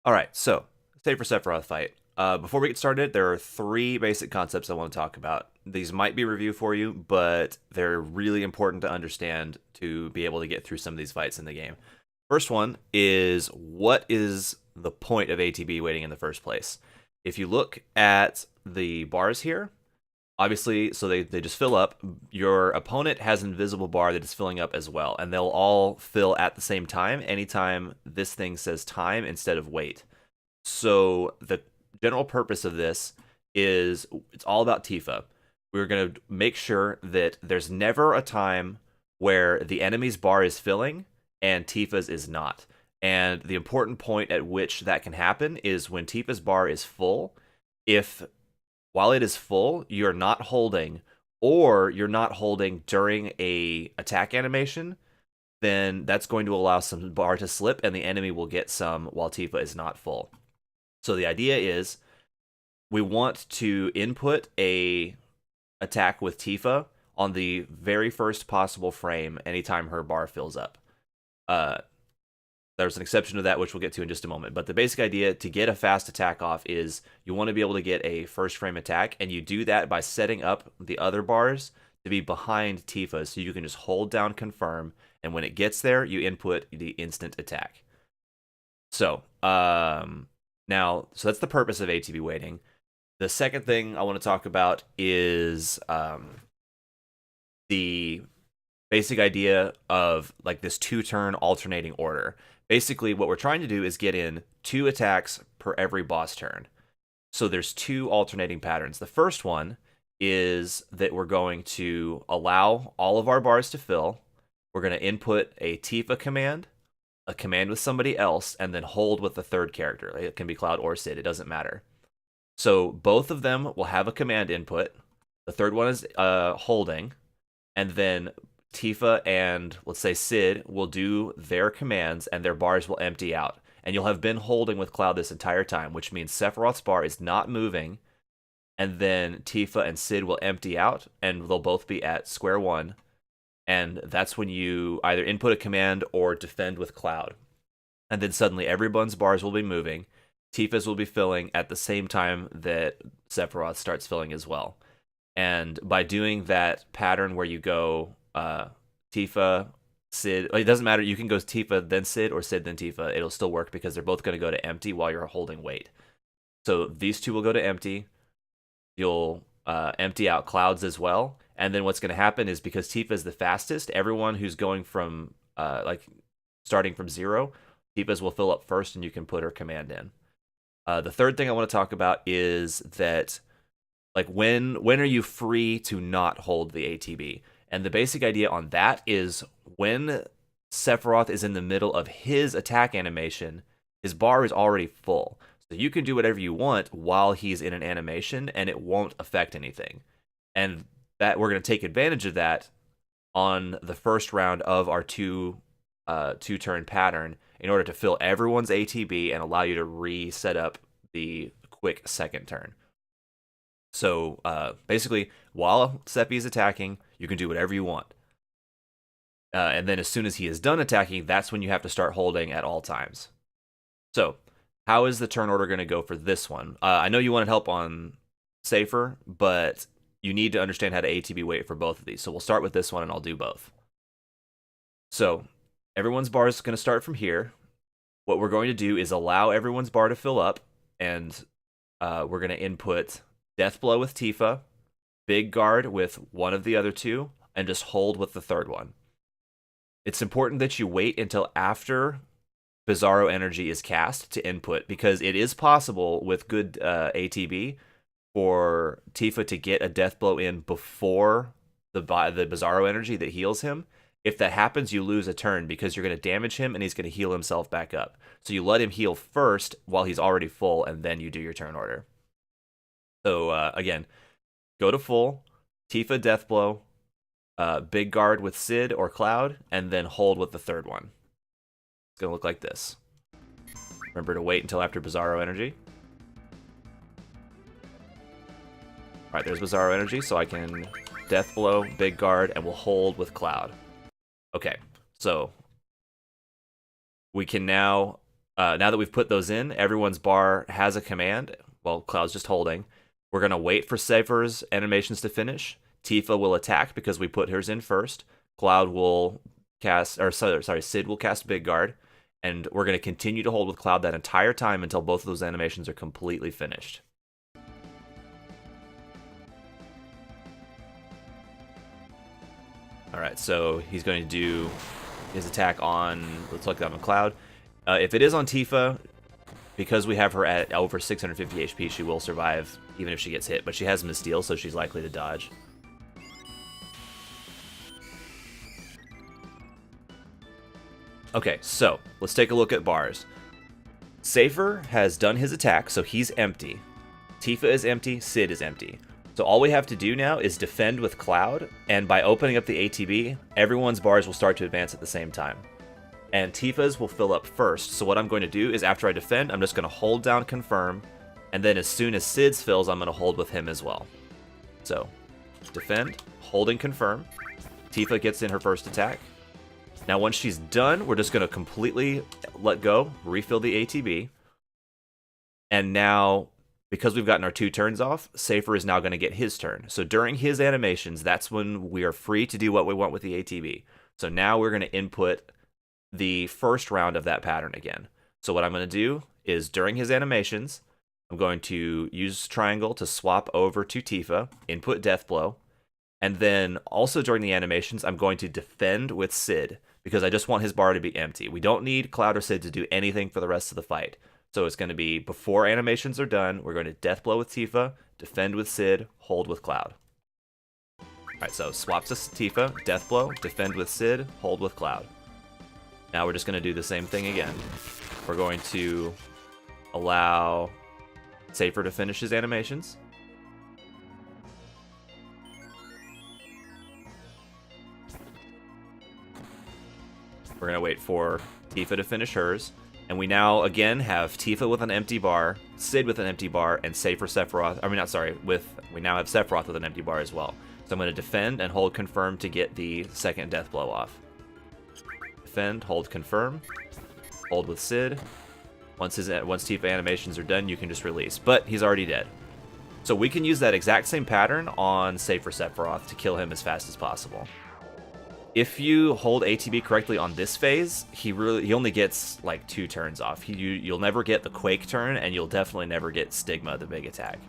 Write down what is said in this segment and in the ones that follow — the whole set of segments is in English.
Alright, so, save for Sephiroth fight. Before we get started, there are three basic concepts I want to talk about. These might be review for you, but they're really important to understand to be able to get through some of these fights in the game. First one is, what is the point of ATB waiting in the first place? If you look at the bars here, obviously, so they just fill up. Your opponent has an invisible bar that is filling up as well, and they'll all fill at the same time anytime this thing says time instead of wait. So the general purpose of this is it's all about Tifa. We're going to make sure that there's never a time where the enemy's bar is filling and Tifa's is not. And the important point at which that can happen is when Tifa's bar is full. If while it is full, you're not holding, or you're not holding during a attack animation, then that's going to allow some bar to slip and the enemy will get some while Tifa is not full. So the idea is we want to input a attack with Tifa on the very first possible frame anytime her bar fills up. There's an exception to that, which we'll get to in just a moment. But the basic idea to get a fast attack off is you want to be able to get a first frame attack, and you do that by setting up the other bars to be behind Tifa, so you can just hold down confirm, and when it gets there, you input the instant attack. So, now, so that's the purpose of ATB waiting. The second thing I want to talk about is the basic idea of like this two-turn alternating order. Basically, what we're trying to do is get in 2 attacks per every boss turn. So there's 2 alternating patterns. The first one is that we're going to allow all of our bars to fill. We're going to input a Tifa command, a command with somebody else, and then hold with the third character. It can be Cloud or Sid, it doesn't matter. So both of them will have a command input. The third one is holding, and then Tifa and, let's say, Sid will do their commands, and their bars will empty out. And you'll have been holding with Cloud this entire time, which means Sephiroth's bar is not moving, and then Tifa and Sid will empty out, and they'll both be at square one. And that's when you either input a command or defend with Cloud. And then suddenly everyone's bars will be moving. Tifa's will be filling at the same time that Sephiroth starts filling as well. And by doing that pattern where you go Tifa, Sid, it doesn't matter, you can go Tifa then Sid or Sid then Tifa, it'll still work because they're both going to go to empty while you're holding wait. So these two will go to empty, you'll empty out Clouds as well, and then what's going to happen is because Tifa is the fastest, everyone who's going from starting from 0, Tifa's will fill up first and you can put her command in. The third thing I want to talk about is that like when are you free to not hold the ATB? And the basic idea on that is when Sephiroth is in the middle of his attack animation, his bar is already full. So you can do whatever you want while he's in an animation, and it won't affect anything. And that we're going to take advantage of that on the first round of our two-turn pattern in order to fill everyone's ATB and allow you to reset up the quick second turn. So basically, while Seppi is attacking, you can do whatever you want. And then as soon as he is done attacking, that's when you have to start holding at all times. So how is the turn order going to go for this one? I know you wanted help on Safer, but you need to understand how to ATB wait for both of these. So we'll start with this one, and I'll do both. So everyone's bar is going to start from here. What we're going to do is allow everyone's bar to fill up, and we're going to input Death Blow with Tifa, Big Guard with one of the other two, and just hold with the third one. It's important that you wait until after BIZARRO energy is cast to input, because it is possible with good ATB for Tifa to get a Death Blow in before the BIZARRO energy that heals him. If that happens, you lose a turn because you're going to damage him and he's going to heal himself back up. So you let him heal first while he's already full, and then you do your turn order. So again, go to full, Tifa Death Blow, Big Guard with Sid or Cloud, and then hold with the third one. It's going to look like this. Remember to wait until after BIZARRO energy. Alright, there's BIZARRO energy, so I can Death Blow, Big Guard, and we'll hold with Cloud. Okay, so we can now Now that we've put those in, everyone's bar has a command. Well, Cloud's just holding. We're going to wait for Cypher's animations to finish. Tifa will attack because we put hers in first. Cloud will cast, or sorry, Sid will cast Big Guard. And we're going to continue to hold with Cloud that entire time until both of those animations are completely finished. Alright, so he's going to do his attack on, let's look on Cloud. If it is on Tifa, because we have her at over 650 HP, she will survive even if she gets hit. But she has Missteel, so she's likely to dodge. Okay, so let's take a look at bars. Safer has done his attack, so he's empty. Tifa is empty, Sid is empty. So all we have to do now is defend with Cloud, and by opening up the ATB, everyone's bars will start to advance at the same time. And Tifa's will fill up first, so what I'm going to do is after I defend, I'm just going to hold down confirm, and then as soon as Sid's fills, I'm going to hold with him as well. So, defend, holding confirm, Tifa gets in her first attack. Now once she's done, we're just going to completely let go, refill the ATB, and now, because we've gotten our 2 turns off, Safer is now going to get his turn. So during his animations, that's when we are free to do what we want with the ATB. So now we're going to input the first round of that pattern again. So what I'm going to do is during his animations, I'm going to use triangle to swap over to Tifa, input Death Blow, and then also during the animations, I'm going to defend with Sid, because I just want his bar to be empty. We don't need Cloud or Sid to do anything for the rest of the fight. So it's going to be before animations are done, we're going to Death Blow with Tifa, defend with Sid, hold with Cloud. Alright, so swap to Tifa, Death Blow, defend with Sid, hold with Cloud. Now we're just going to do the same thing again. We're going to allow Safer to finish his animations. We're going to wait for Tifa to finish hers. And we now, again, have Tifa with an empty bar, Sid with an empty bar, and Safer Sephiroth. I mean, not sorry, we now have Sephiroth with an empty bar as well. So I'm going to defend and hold confirm to get the second Death Blow off. Defend, hold confirm, hold with Sid. Once Tifa animations are done, you can just release. But he's already dead. So we can use that exact same pattern on Safer Sephiroth to kill him as fast as possible. If you hold ATB correctly on this phase, he only gets like 2 turns off. You'll never get the Quake turn, and you'll definitely never get Stigma, the big attack.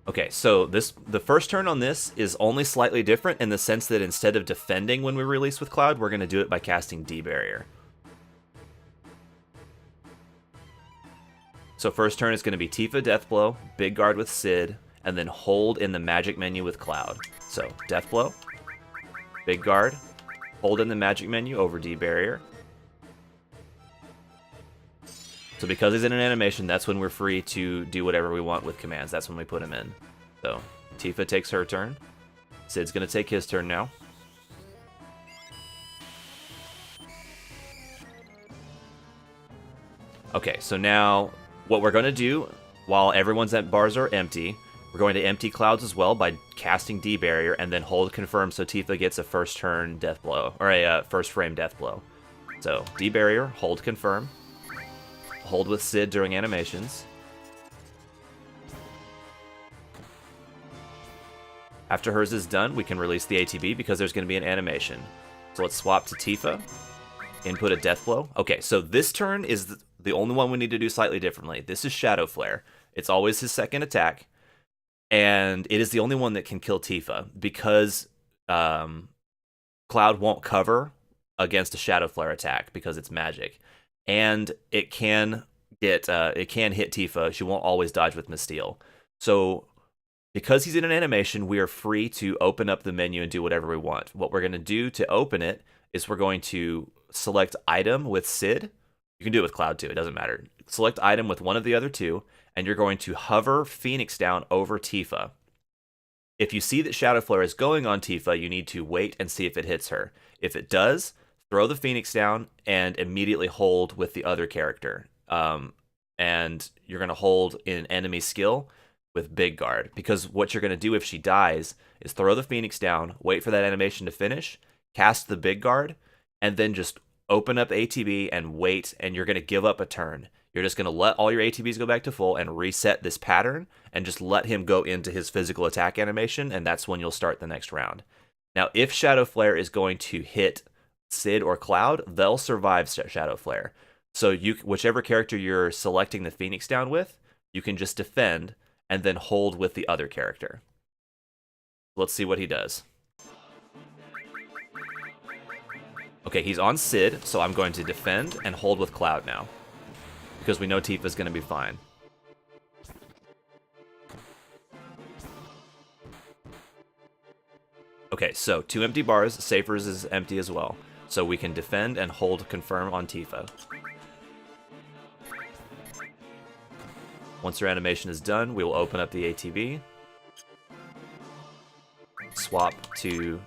Okay, so the first turn on this is only slightly different in the sense that instead of defending when we release with Cloud, we're going to do it by casting D-Barrier. So first turn is going to be Tifa, Death Blow, Big Guard with Sid, and then hold in the magic menu with Cloud. So Death Blow, Big Guard, hold in the magic menu over D-Barrier. So because he's in an animation, that's when we're free to do whatever we want with commands. That's when we put him in. So Tifa takes her turn. Sid's going to take his turn now. Okay, so now what we're going to do, while everyone's at bars are empty, we're going to empty Clouds as well by casting D-Barrier and then hold confirm so Tifa gets a first turn Death Blow, or a first frame Death Blow. So D-Barrier, hold confirm. Hold with Sid during animations. After hers is done, we can release the ATB because there's going to be an animation. So let's swap to Tifa. Input a Death Blow. Okay, so this turn is the only one we need to do slightly differently. This is Shadow Flare. It's always his second attack. And it is the only one that can kill Tifa because Cloud won't cover against a Shadow Flare attack because it's magic. And it can hit Tifa. She won't always dodge with Missteel. So because he's in an animation, we are free to open up the menu and do whatever we want. What we're going to do to open it is we're going to select item with Sid. You can do it with Cloud too, it doesn't matter. Select item with one of the other two, and you're going to hover Phoenix down over Tifa. If you see that Shadow Flare is going on Tifa, you need to wait and see if it hits her. If it does, throw the Phoenix down and immediately hold with the other character. and you're going to hold in enemy skill with big guard, because what you're going to do if she dies is throw the Phoenix down, wait for that animation to finish, cast the big guard, and then just open up ATB and wait, and you're going to give up a turn. You're just going to let all your ATBs go back to full and reset this pattern and just let him go into his physical attack animation, and that's when you'll start the next round. Now, if Shadow Flare is going to hit Sid or Cloud, they'll survive Shadow Flare. So whichever character you're selecting the Phoenix down with, you can just defend and then hold with the other character. Let's see what he does. Okay, he's on Sid, so I'm going to defend and hold with Cloud now, because we know Tifa's going to be fine. Okay, so 2 empty bars. Safer's is empty as well. So we can defend and hold confirm on Tifa. Once her animation is done, we will open up the ATB. Swap to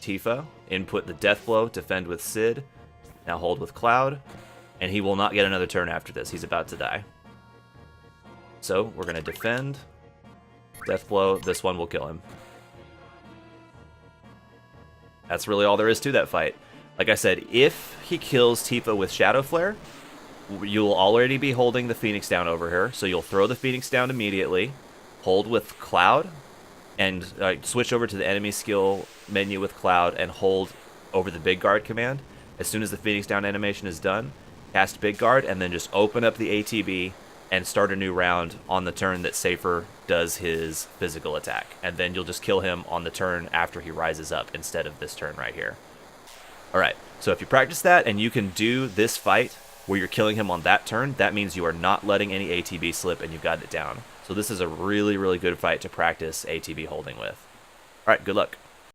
Tifa. Input the death blow, defend with Sid. Now hold with Cloud. And he will not get another turn after this. He's about to die. So we're going to defend. Death blow. This one will kill him. That's really all there is to that fight. Like I said, if he kills Tifa with Shadow Flare, you'll already be holding the Phoenix down over her. So you'll throw the Phoenix down immediately, hold with Cloud, and switch over to the enemy skill menu with Cloud and hold over the Big Guard command. As soon as the Phoenix down animation is done, cast Big Guard, and then just open up the ATB and start a new round on the turn that Safer does his physical attack. And then you'll just kill him on the turn after he rises up instead of this turn right here. Alright, so if you practice that and you can do this fight where you're killing him on that turn, that means you are not letting any ATB slip and you've got it down. So this is a really, really good fight to practice ATB holding with. Alright, good luck.